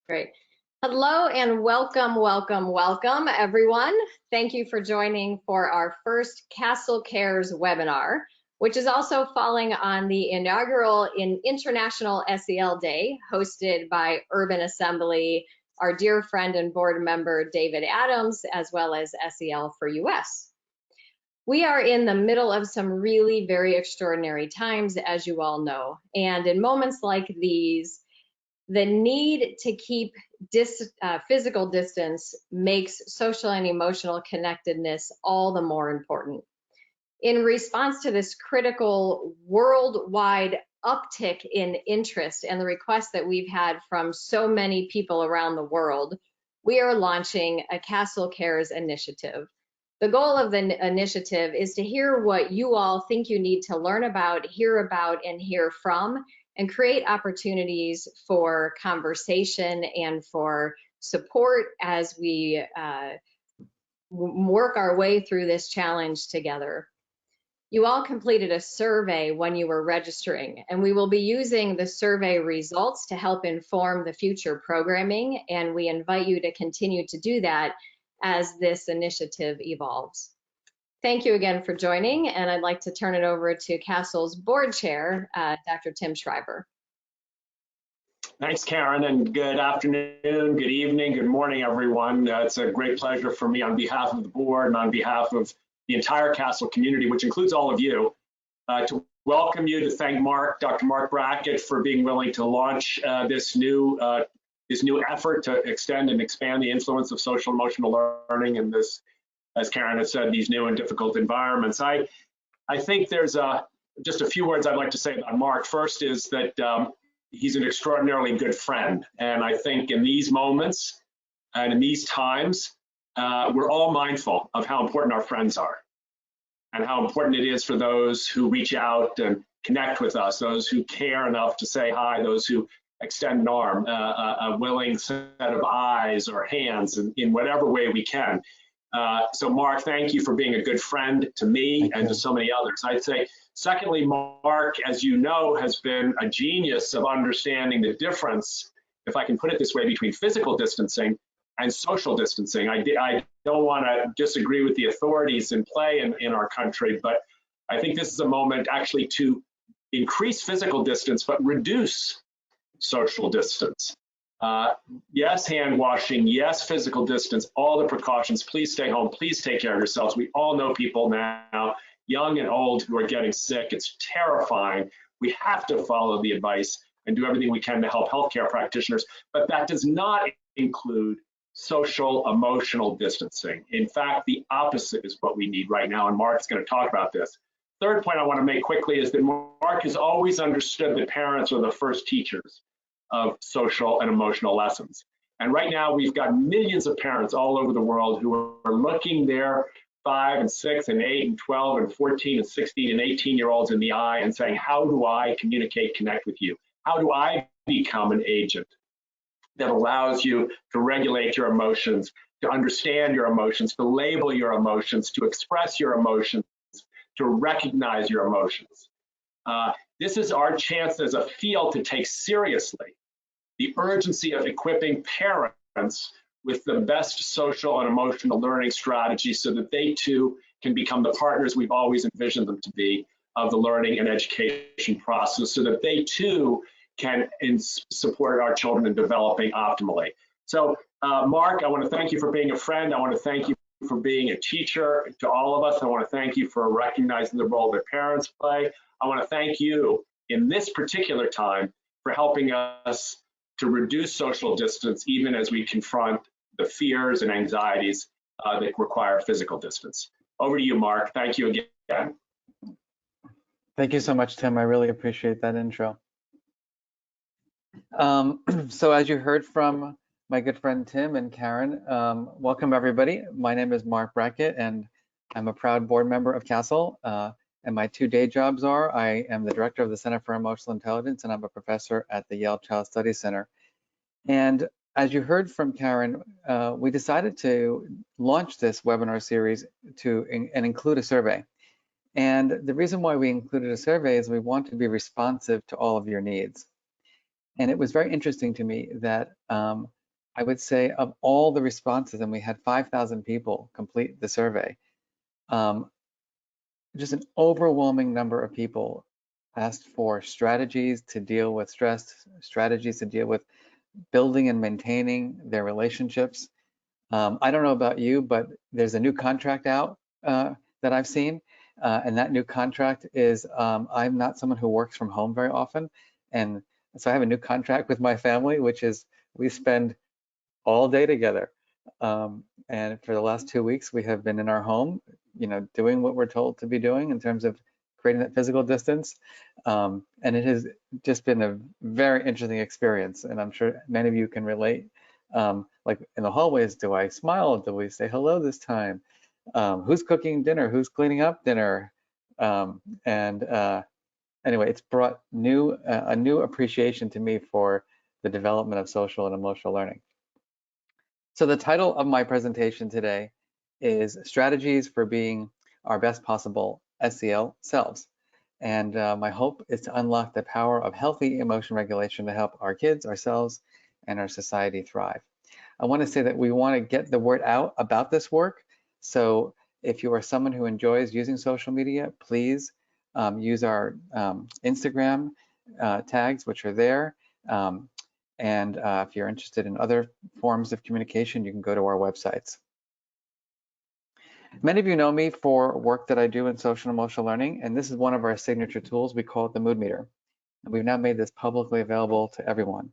Great. Hello and welcome, everyone. Thank you for joining for our first CASEL Cares webinar, which is also falling on the inaugural International SEL Day, hosted by Urban Assembly, our dear friend and board member, David Adams, as well as SEL for US. We are in the middle of some really very extraordinary times, as you all know, and in moments like these, the need to keep physical distance makes social and emotional connectedness all the more important. In response to this critical worldwide uptick in interest and the requests that we've had from so many people around the world, we are launching a CASEL Cares initiative. The goal of the initiative is to hear what you all think you need to learn about, hear about, and hear from, and create opportunities for conversation and for support as we work our way through this challenge together. You all completed a survey when you were registering, and we will be using the survey results to help inform the future programming, and we invite you to continue to do that as this initiative evolves. Thank you again for joining, and I'd like to turn it over to CASEL's board chair, Dr. Tim Schreiber. Thanks, Karen, and good afternoon, good evening, good morning, everyone. It's a great pleasure for me on behalf of the board and on behalf of the entire CASEL community, which includes all of you, to welcome you, to thank Dr. Mark Brackett, for being willing to launch this new effort to extend and expand the influence of social emotional learning in this, as Karen has said, these new and difficult environments. I think there's just a few words I'd like to say about Mark. First is that he's an extraordinarily good friend. And I think in these moments and in these times, we're all mindful of how important our friends are and how important it is for those who reach out and connect with us, those who care enough to say hi, those who extend an arm, a willing set of eyes or hands in whatever way we can. So Mark, thank you for being a good friend to me and to so many others. I'd say, secondly, Mark, as you know, has been a genius of understanding the difference, if I can put it this way, between physical distancing and social distancing. I don't want to disagree with the authorities in play in our country, but I think this is a moment actually to increase physical distance, but reduce social distance. Yes, hand washing, yes, physical distance, all the precautions. Please stay home. Please take care of yourselves. We all know people now, young and old, who are getting sick. It's terrifying. We have to follow the advice and do everything we can to help healthcare practitioners, but that does not include social emotional distancing. In fact, the opposite is what we need right now, and Mark's going to talk about this. Third point I want to make quickly is that Mark has always understood that parents are the first teachers of social and emotional lessons. And right now we've got millions of parents all over the world who are looking their 5 and 6 and 8 and 12 and 14 and 16 and 18-year-olds in the eye and saying, how do I communicate, connect with you? How do I become an agent that allows you to regulate your emotions, to understand your emotions, to label your emotions, to express your emotions, to recognize your emotions? This is our chance as a field to take seriously the urgency of equipping parents with the best social and emotional learning strategies so that they too can become the partners we've always envisioned them to be of the learning and education process, so that they too can support our children in developing optimally. So Mark, I want to thank you for being a friend. I want to thank you for being a teacher to all of us. I want to thank you for recognizing the role that parents play. I want to thank you in this particular time for helping us to reduce social distance, even as we confront the fears and anxieties that require physical distance. Over to you, Mark. Thank you again. Thank you so much, Tim. I really appreciate that intro. So as you heard from my good friend Tim and Karen, welcome everybody. My name is Mark Brackett, and I'm a proud board member of CASEL. And my two day jobs are, I am the director of the Center for Emotional Intelligence, and I'm a professor at the Yale Child Studies Center. And as you heard from Karen, we decided to launch this webinar series and include a survey. And the reason why we included a survey is we want to be responsive to all of your needs. And it was very interesting to me that I would say of all the responses, and we had 5,000 people complete the survey, just an overwhelming number of people asked for strategies to deal with stress, strategies to deal with building and maintaining their relationships. I don't know about you, but there's a new contract out that I've seen, and that new contract is I'm not someone who works from home very often, and so I have a new contract with my family, which is we spend all day together. And for the last 2 weeks, we have been in our home, doing what we're told to be doing in terms of creating that physical distance. And it has just been a very interesting experience. And I'm sure many of you can relate. Like in the hallways, do I smile? Do we say hello this time? Who's cooking dinner? Who's cleaning up dinner? Anyway, it's brought a new appreciation to me for the development of social and emotional learning. So the title of my presentation today is Strategies for Being Our Best Possible SEL Selves. And my hope is to unlock the power of healthy emotion regulation to help our kids, ourselves, and our society thrive. I want to say that we want to get the word out about this work. So if you are someone who enjoys using social media, please use our Instagram tags, which are there. And if you're interested in other forms of communication, you can go to our websites. Many of you know me for work that I do in social and emotional learning, and this is one of our signature tools. We call it the Mood Meter. And we've now made this publicly available to everyone.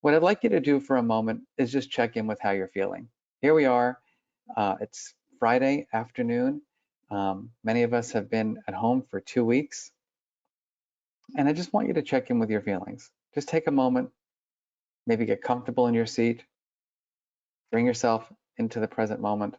What I'd like you to do for a moment is just check in with how you're feeling. Here we are. It's Friday afternoon. Many of us have been at home for 2 weeks. And I just want you to check in with your feelings. Just take a moment, maybe get comfortable in your seat, bring yourself into the present moment,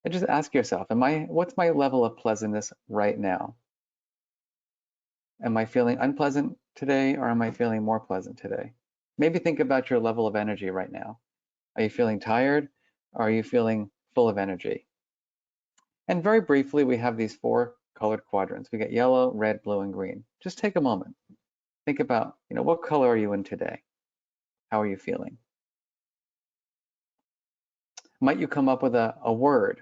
and just ask yourself, what's my level of pleasantness right now? Am I feeling unpleasant today, or am I feeling more pleasant today? Maybe think about your level of energy right now. Are you feeling tired, or are you feeling full of energy? And very briefly, we have these 4 colored quadrants. We got yellow, red, blue, and green. Just take a moment. Think about, what color are you in today? How are you feeling? Might you come up with a word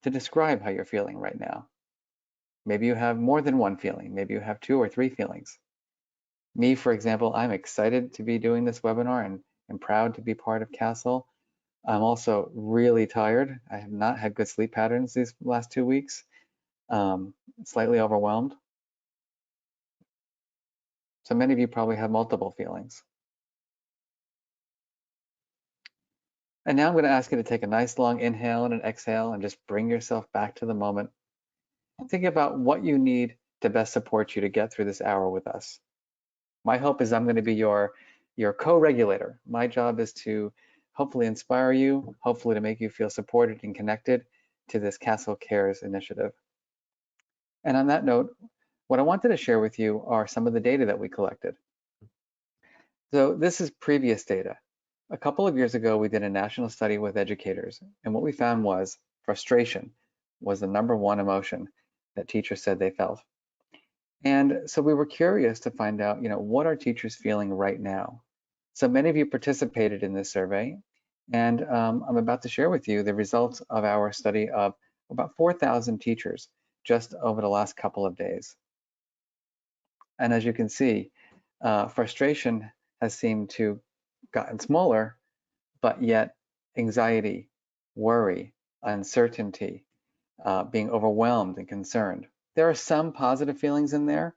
to describe how you're feeling right now? Maybe you have more than one feeling. Maybe you have 2 or 3 feelings. Me, for example, I'm excited to be doing this webinar and am proud to be part of CASEL. I'm also really tired. I have not had good sleep patterns these last 2 weeks. Slightly overwhelmed. So many of you probably have multiple feelings. And now I'm going to ask you to take a nice long inhale and an exhale and just bring yourself back to the moment. And think about what you need to best support you to get through this hour with us. My hope is I'm going to be your co-regulator. My job is to hopefully inspire you, hopefully to make you feel supported and connected to this CASEL Cares initiative. And on that note, what I wanted to share with you are some of the data that we collected. So this is previous data. A couple of years ago, we did a national study with educators, and what we found was frustration was the #1 emotion that teachers said they felt. And so we were curious to find out, what are teachers feeling right now? So many of you participated in this survey, and I'm about to share with you the results of our study of about 4,000 teachers just over the last couple of days. And as you can see, frustration has seemed to gotten smaller, but yet anxiety, worry, uncertainty, being overwhelmed and concerned. There are some positive feelings in there.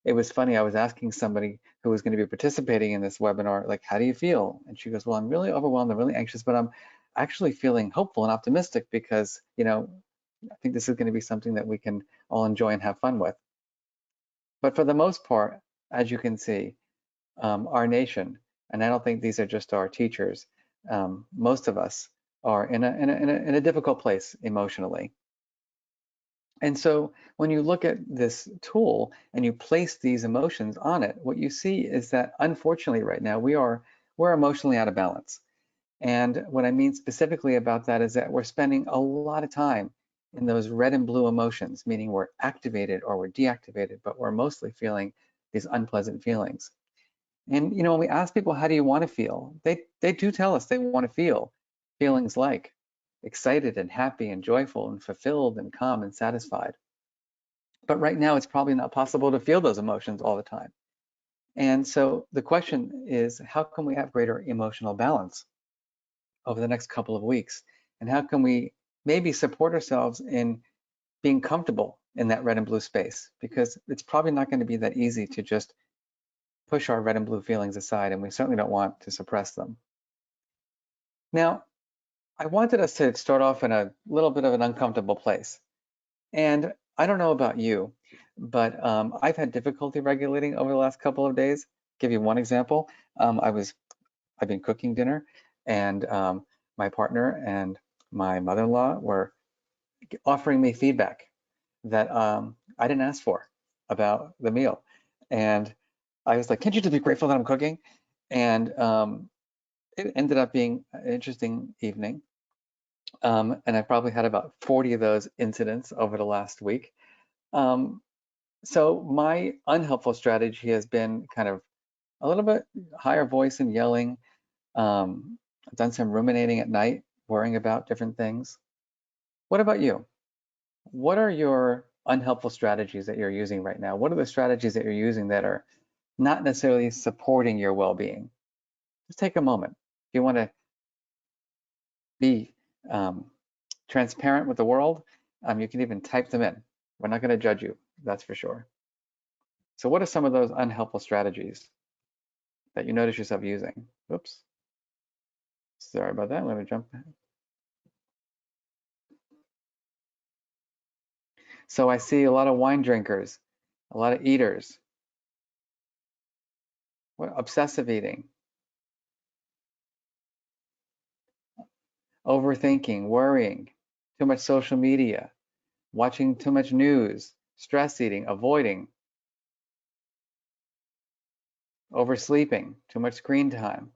It was funny, I was asking somebody who was going to be participating in this webinar, like, how do you feel? And she goes, well, I'm really overwhelmed, I'm really anxious, but I'm actually feeling hopeful and optimistic because, I think this is going to be something that we can all enjoy and have fun with. But for the most part, as you can see, our nation, and I don't think these are just our teachers, most of us are in a difficult place emotionally. And so when you look at this tool and you place these emotions on it, what you see is that unfortunately right now we're emotionally out of balance. And what I mean specifically about that is that we're spending a lot of time in those red and blue emotions, meaning we're activated or we're deactivated, but we're mostly feeling these unpleasant feelings. And when we ask people, how do you want to feel? They do tell us they want to feel feelings like excited and happy and joyful and fulfilled and calm and satisfied. But right now, it's probably not possible to feel those emotions all the time. And so the question is, how can we have greater emotional balance over the next couple of weeks? And how can we maybe support ourselves in being comfortable in that red and blue space? Because it's probably not going to be that easy to just push our red and blue feelings aside, and we certainly don't want to suppress them. Now, I wanted us to start off in a little bit of an uncomfortable place. And I don't know about you, but I've had difficulty regulating over the last couple of days. Give you one example. I've been cooking dinner, and my partner and my mother-in-law were offering me feedback that I didn't ask for about the meal. And I was like, can't you just be grateful that I'm cooking? And it ended up being an interesting evening. And I probably had about 40 of those incidents over the last week. So my unhelpful strategy has been kind of a little bit higher voice and yelling. I've done some ruminating at night, worrying about different things. What about you? What are your unhelpful strategies that you're using right now? What are the strategies that you're using that are not necessarily supporting your well-being? Just take a moment. If you want to be transparent with the world, you can even type them in. We're not going to judge you, that's for sure. So what are some of those unhelpful strategies that you notice yourself using? Oops. Sorry about that. Let me jump back. So I see a lot of wine drinkers, a lot of eaters, obsessive eating, overthinking, worrying, too much social media, watching too much news, stress eating, avoiding, oversleeping, too much screen time.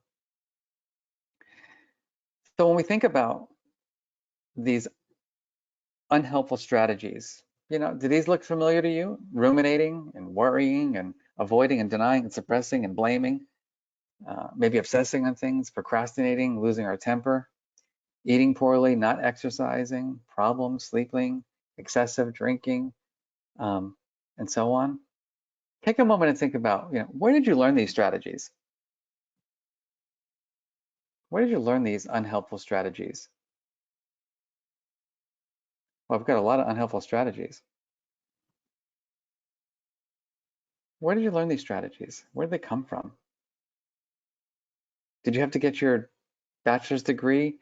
So when we think about these unhelpful strategies, do these look familiar to you? Ruminating and worrying and avoiding and denying and suppressing and blaming, maybe obsessing on things, procrastinating, losing our temper, eating poorly, not exercising, problems, sleeping, excessive drinking, and so on. Take a moment and think about, where did you learn these strategies? Where did you learn these unhelpful strategies? Well, I've got a lot of unhelpful strategies. Where did you learn these strategies? Where did they come from? Did you have to get your bachelor's degree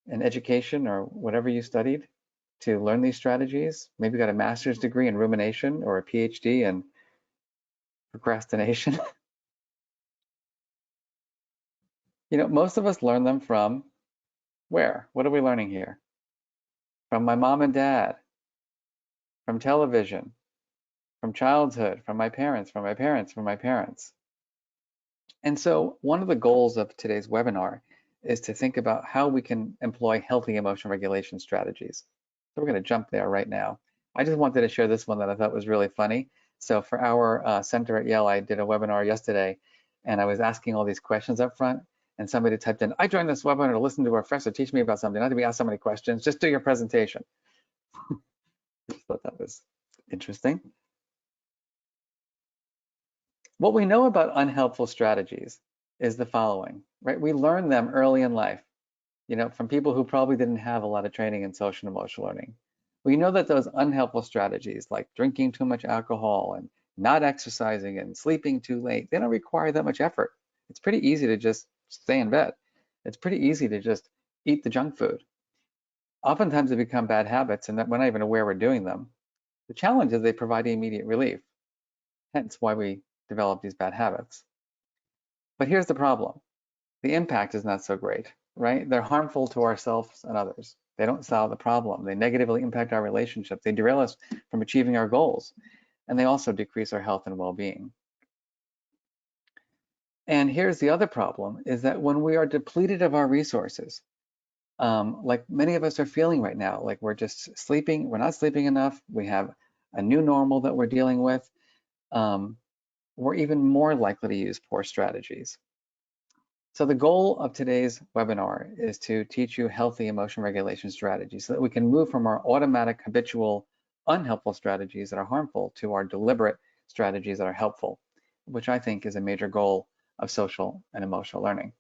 in education or whatever you studied to learn these strategies? Maybe you got a master's degree in rumination or a PhD in procrastination. Most of us learn them from where? What are we learning here? From my mom and dad, from television, from childhood, from my parents, from my parents, from my parents. And so one of the goals of today's webinar is to think about how we can employ healthy emotion regulation strategies. So we're going to jump there right now. I just wanted to share this one that I thought was really funny. So for our center at Yale, I did a webinar yesterday, and I was asking all these questions up front, and somebody typed in, I joined this webinar to listen to a professor teach me about something, not to be asked so many questions, just do your presentation. I thought that was interesting. What we know about unhelpful strategies is the following, right? We learn them early in life, from people who probably didn't have a lot of training in social and emotional learning. We know that those unhelpful strategies like drinking too much alcohol and not exercising and sleeping too late, they don't require that much effort. It's pretty easy to just stay in bed. It's pretty easy to just eat the junk food. Oftentimes they become bad habits and that we're not even aware we're doing them. The challenge is they provide immediate relief, hence why we develop these bad habits. But here's the problem. The impact is not so great, right? They're harmful to ourselves and others. They don't solve the problem. They negatively impact our relationships. They derail us from achieving our goals. And they also decrease our health and well-being. And here's the other problem, is that when we are depleted of our resources, like many of us are feeling right now, like we're just sleeping, we're not sleeping enough, we have a new normal that we're dealing with, we're even more likely to use poor strategies. So the goal of today's webinar is to teach you healthy emotion regulation strategies so that we can move from our automatic, habitual, unhelpful strategies that are harmful to our deliberate strategies that are helpful, which I think is a major goal of social and emotional learning.